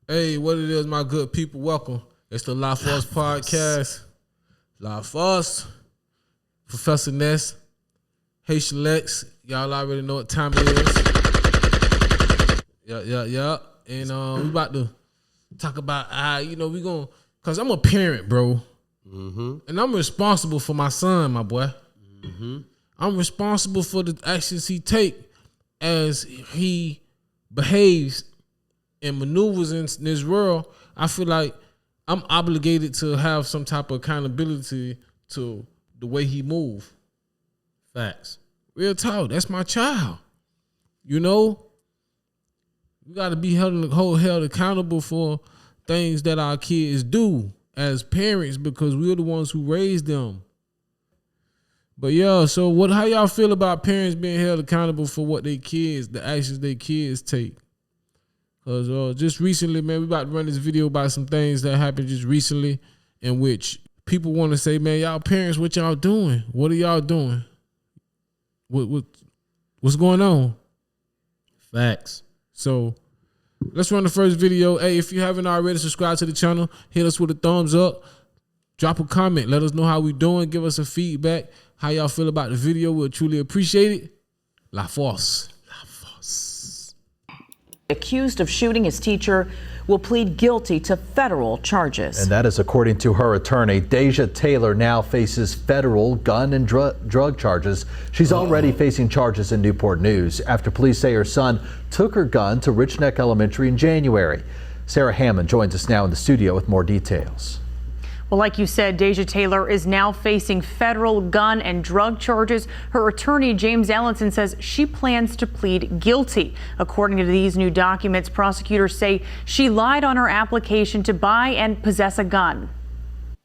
Hey, what it is, my good people, welcome. It's the Live Force Podcast. Live Force, Professor Ness, Haitian Lex. Y'all already know what time it is. Yeah. And we about to talk about how, we gonna, cause I'm a parent, bro. Mm-hmm. And I'm responsible for my son, my boy. Mm-hmm. I'm responsible for the actions he take as he behaves and maneuvers in this world. I feel like I'm obligated to have some type of accountability to the way he move. Facts. Real talk. That's my child. We got to be held accountable for things that our kids do as parents because we're the ones who raised them. But yeah, so how y'all feel about parents being held accountable for what their kids, the actions their kids take? Because just recently, man, we about to run this video about some things that happened just recently in which people want to say, man, y'all parents, what y'all doing? What are y'all doing? What's going on? Facts. So let's run the first video. Hey, if you haven't already, subscribe to the channel. Hit us with a thumbs up. Drop a comment. Let us know how we doing. Give us a feedback. How y'all feel about the video. We'll truly appreciate it. La Force. Accused of shooting his teacher will plead guilty to federal charges. And that is according to her attorney. Deja Taylor now faces federal gun and drug charges. She's already facing charges in Newport News after police say her son took her gun to Rich Neck Elementary in January. Sarah Hammond joins us now in the studio with more details. Well, like you said, Deja Taylor is now facing federal gun and drug charges. Her attorney, James Ellenson, says she plans to plead guilty. According to these new documents, prosecutors say she lied on her application to buy and possess a gun.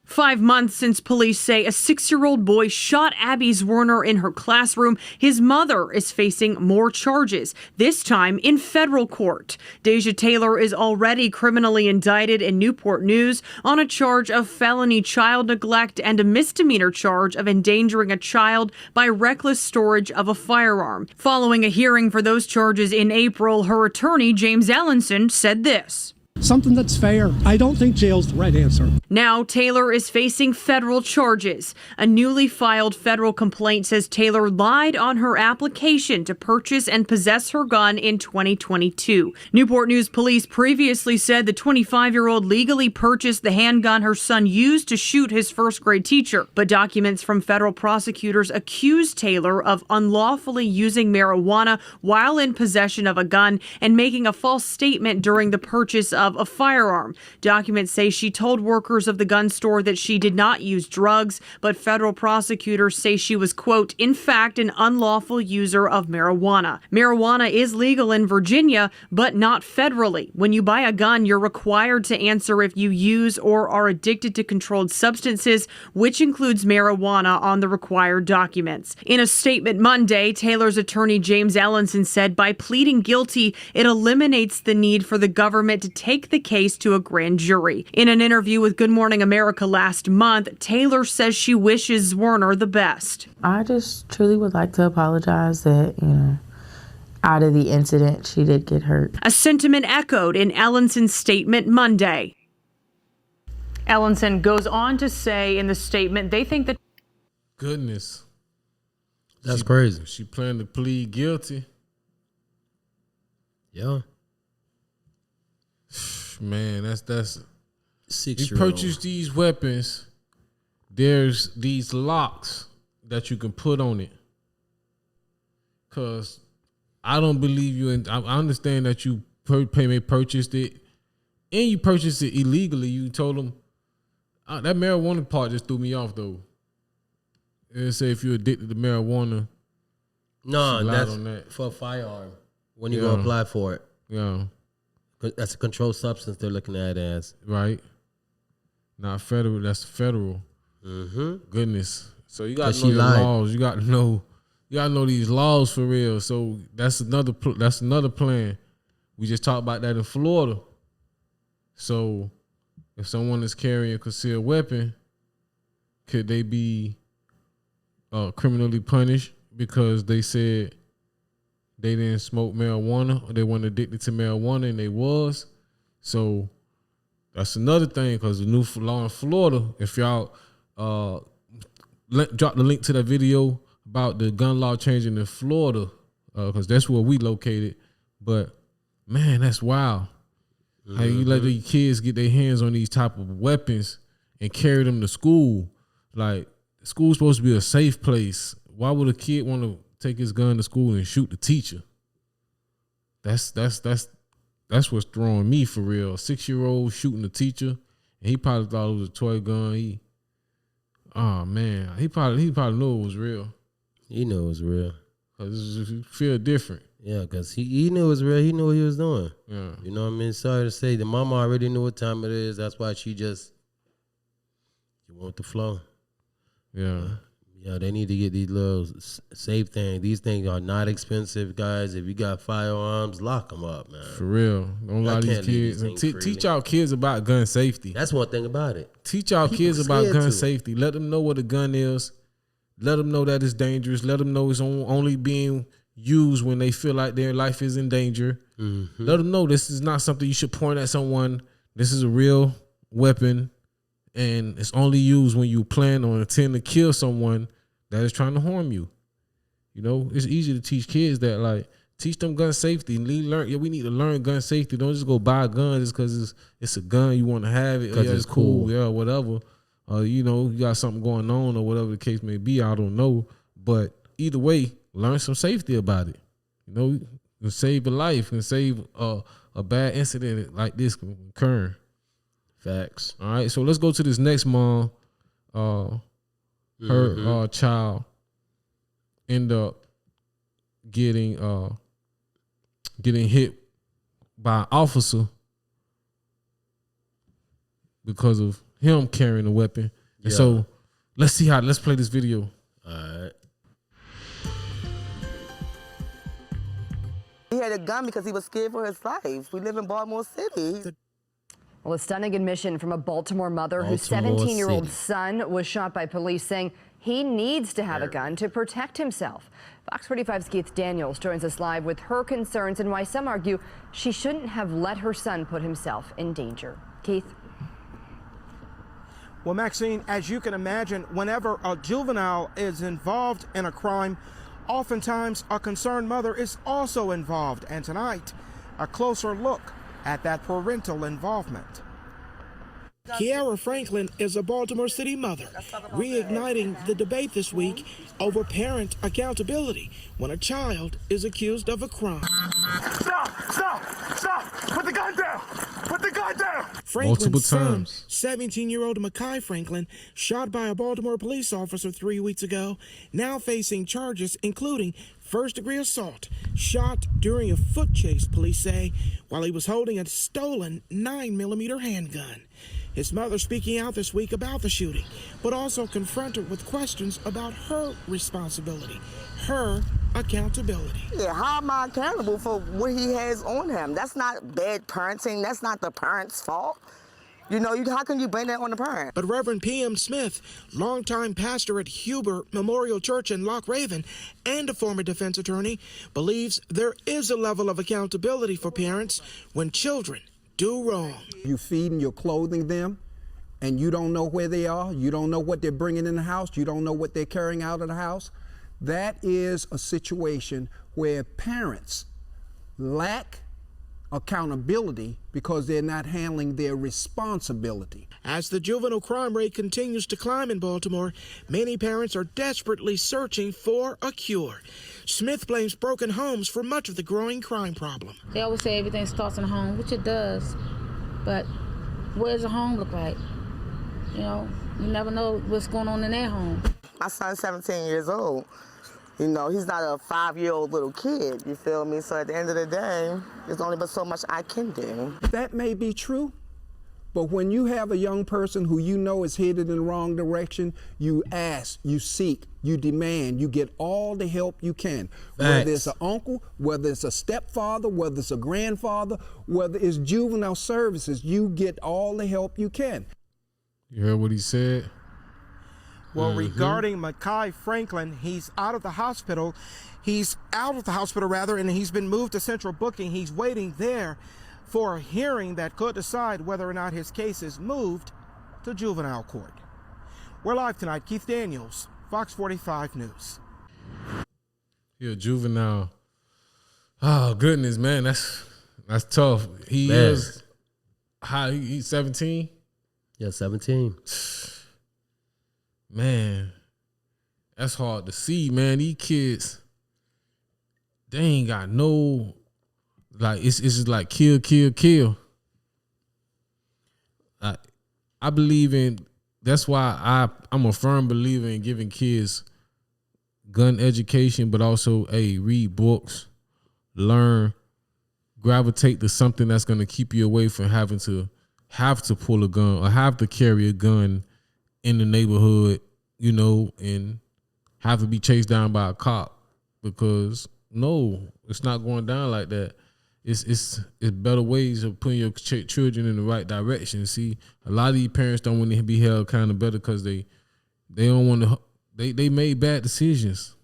5 months since police say a 6-year-old boy shot Abby Zwerner in her classroom, his mother is facing more charges, this time in federal court. Deja Taylor is already criminally indicted in Newport News on a charge of felony child neglect and a misdemeanor charge of endangering a child by reckless storage of a firearm. Following a hearing for those charges in April, her attorney, James Ellenson, said this. Something that's fair. I don't think jail's the right answer. Now Taylor is facing federal charges. A newly filed federal complaint says Taylor lied on her application to purchase and possess her gun in 2022. Newport News police previously said the 25-year-old legally purchased the handgun her son used to shoot his first-grade teacher. But documents from federal prosecutors accuse Taylor of unlawfully using marijuana while in possession of a gun and making a false statement during the purchase of a firearm. Documents say she told workers of the gun store that she did not use drugs, but federal prosecutors say she was, quote, in fact, an unlawful user of marijuana. Marijuana is legal in Virginia, but not federally. When you buy a gun, you're required to answer if you use or are addicted to controlled substances, which includes marijuana on the required documents. In a statement Monday, Taylor's attorney James Ellenson said by pleading guilty, it eliminates the need for the government to take the case to a grand jury. In an interview with Good Morning America last month, Taylor says she wishes Zwerner the best. I just truly would like to apologize that, out of the incident, she did get hurt. A sentiment echoed in Ellenson's statement Monday. Ellenson goes on to say in the statement they think that... Goodness. That's crazy. She planned to plead guilty. Yeah. Man, that's 6-year-old. You purchase these weapons. There's these locks that you can put on it. Cause I don't believe you. I understand that you purchased it, and you purchased it illegally. You told them that marijuana part just threw me off though. It say if you're addicted to marijuana. No, that's on that. for a firearm when you go apply for it. Yeah. That's a controlled substance they're looking at as. Right. Not federal. That's federal. Mm-hmm. Goodness. So you got to know she your lied. laws. You got to know these laws for real. So that's another plan. We just talked about that in Florida. So if someone is carrying a concealed weapon, could they be criminally punished because they said they didn't smoke marijuana or they weren't addicted to marijuana and they was? So that's another thing, because the new law in Florida, if y'all drop the link to that video about the gun law changing in Florida, because that's where we located. But man, that's wild. How you let these kids get their hands on these type of weapons and carry them to school? Like, school's supposed to be a safe place. Why would a kid want to take his gun to school and shoot the teacher? That's what's throwing me for real. A 6-year-old shooting the teacher, and he probably thought it was a toy gun. He probably knew it was real. He knew it was real. Cause it feel different. Yeah, because he knew it was real. He knew what he was doing. Yeah. You know what I mean? Sorry to say, the mama already knew what time it is. That's why she just, you want the flow. Yeah. Yeah, they need to get these little safe things. These things are not expensive, guys. If you got firearms, lock them up, man. For real. Don't allow these kids. And teach y'all kids about gun safety. That's one thing about it. Teach y'all kids about gun safety. Let them know what a gun is. Let them know that it's dangerous. Let them know it's only being used when they feel like their life is in danger. Let them know this is not something you should point at someone. This is a real weapon, and it's only used when you plan or intend to kill someone that is trying to harm you. You know, it's easy to teach kids that, like, teach them gun safety. And we need to learn gun safety. Don't just go buy a gun just because it's a gun, you want to have it. Yeah, it's cool. Yeah, whatever. You know, you got something going on or whatever the case may be. I don't know. But either way, learn some safety about it. You know, you can save a life, and save a bad incident like this from occurring. Facts. All right, so let's go to this next mom. Her child ended up getting hit by an officer because of him carrying a weapon. And so let's play this video. All right. He had a gun because he was scared for his life. We live in Baltimore City. Well, a stunning admission from a Baltimore mother whose 17-year-old son was shot by police, saying he needs to have a gun to protect himself. Fox 45's Keith Daniels joins us live with her concerns and why some argue she shouldn't have let her son put himself in danger. Keith? Well, Maxine, as you can imagine, whenever a juvenile is involved in a crime, oftentimes a concerned mother is also involved. And tonight, a closer look at that parental involvement. Kiara Franklin is a Baltimore City mother, reigniting the debate this week over parent accountability when a child is accused of a crime. Stop! Put the gun down! Put the gun down! Franklin's son, 17-year-old Mekhi Franklin, shot by a Baltimore police officer 3 weeks ago, now facing charges including first-degree assault, shot during a foot chase, police say, while he was holding a stolen 9mm handgun. His mother speaking out this week about the shooting, but also confronted with questions about her responsibility, her accountability. Yeah, how am I accountable for what he has on him? That's not bad parenting. That's not the parent's fault. You know, how can you blame that on the parent? But Reverend P.M. Smith, longtime pastor at Huber Memorial Church in Loch Raven and a former defense attorney, believes there is a level of accountability for parents when children do wrong. You feed and you're clothing them, and you don't know where they are. You don't know what they're bringing in the house. You don't know what they're carrying out of the house. That is a situation where parents lack accountability because they're not handling their responsibility. As the juvenile crime rate continues to climb in Baltimore, many parents are desperately searching for a cure. Smith blames broken homes for much of the growing crime problem. They always say everything starts in the home, which it does, but what does a home look like? You know, you never know what's going on in their home. My son's 17 years old. You know, he's not a 5-year-old little kid, you feel me? So at the end of the day, there's only but so much I can do. That may be true, but when you have a young person who you know is headed in the wrong direction, you ask, you seek, you demand, you get all the help you can. Whether it's an uncle, whether it's a stepfather, whether it's a grandfather, whether it's juvenile services, you get all the help you can. You heard what he said? Well, regarding Mekhi Franklin, he's out of the hospital. He's out of the hospital, rather, and he's been moved to central booking. He's waiting there for a hearing that could decide whether or not his case is moved to juvenile court. We're live tonight. Keith Daniels, Fox 45 News. He a juvenile. Oh goodness, man, that's tough. He is how he's 17. Yeah, 17. Man, that's hard to see, man. These kids, they ain't got no, like, it's just like kill, kill, kill. I believe in, that's why I'm a firm believer in giving kids gun education, but also, read books, learn, gravitate to something that's going to keep you away from having to pull a gun or have to carry a gun in the neighborhood, you know, and have to be chased down by a cop, because no, it's not going down like that. It's better ways of putting your children in the right direction. See, a lot of these parents don't want to be held kind of better because they don't want to. They made bad decisions.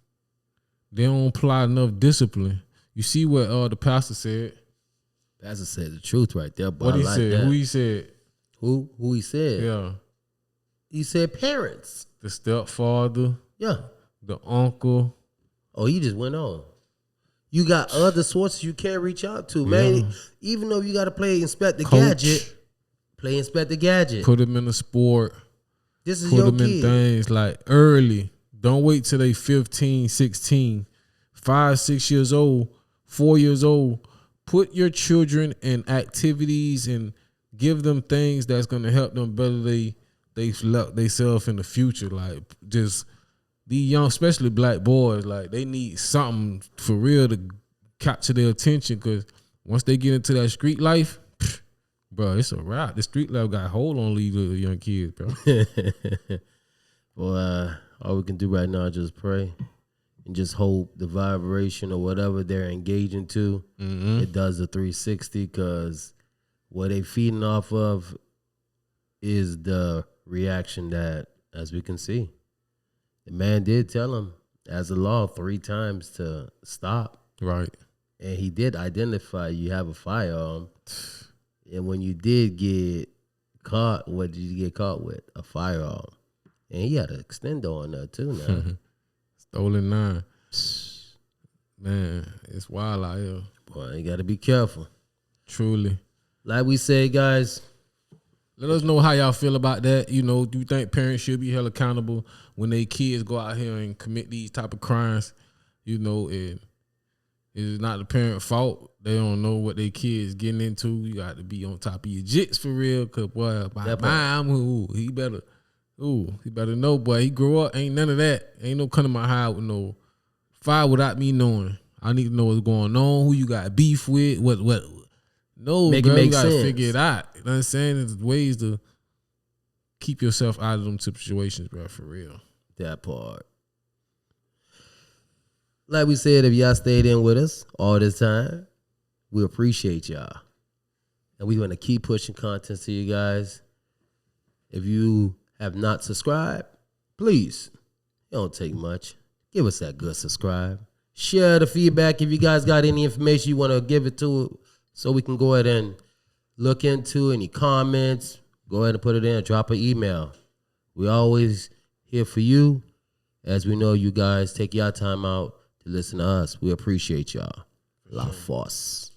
They don't apply enough discipline. You see what the pastor said. Pastor said the truth right there. But what he like said? that. Who he said? Who he said? Yeah. He said parents. The stepfather. Yeah. The uncle. Oh, he just went on. You got other sources you can't reach out to, man. Yeah. Even though you got to play Inspector Coach. Gadget, play Inspector Gadget. Put him in a sport. This is Put your them kid. in things like early. Don't wait till they 15, 16, 5, 6 years old, 4 years old. Put your children in activities and give them things that's going to help them better themselves in the future. Like, just these young, especially black boys, like, they need something for real to capture their attention, because once they get into that street life, bro, it's a wrap. The street life got a hold on these little young kids, bro. Well, all we can do right now is just pray and just hope the vibration or whatever they're engaging to, it does the 360, because what they feeding off of is the reaction that, as we can see, the man did tell him as a law 3 times to stop. Right. And he did identify you have a firearm. And when you did get caught, what did you get caught with? A firearm. And he had an extendo on there too now. Stolen 9. Man, it's wild out here. Boy, you got to be careful. Truly. Like we said, guys. Let us know how y'all feel about that. You know, do you think parents should be held accountable when their kids go out here and commit these type of crimes? You know, and it's not the parent's fault. They don't know what their kids getting into. You got to be on top of your jits for real. Cause boy, my mom, he better know, boy. He grew up, ain't none of that. Ain't no coming to my house with no fire without me knowing. I need to know what's going on, who you got beef with, what. No, Make bro, it make you gotta sense. figure it out. You know what I'm saying? There's ways to keep yourself out of them situations, bro, for real. That part. Like we said, if y'all stayed in with us all this time, we appreciate y'all. And we want to keep pushing content to you guys. If you have not subscribed, please, it don't take much. Give us that good subscribe. Share the feedback. If you guys got any information you want to give it to, so we can go ahead and look into any comments, go ahead and put it in, drop an email. We always here for you, as we know you guys take your time out to listen to us. We appreciate y'all. La Force.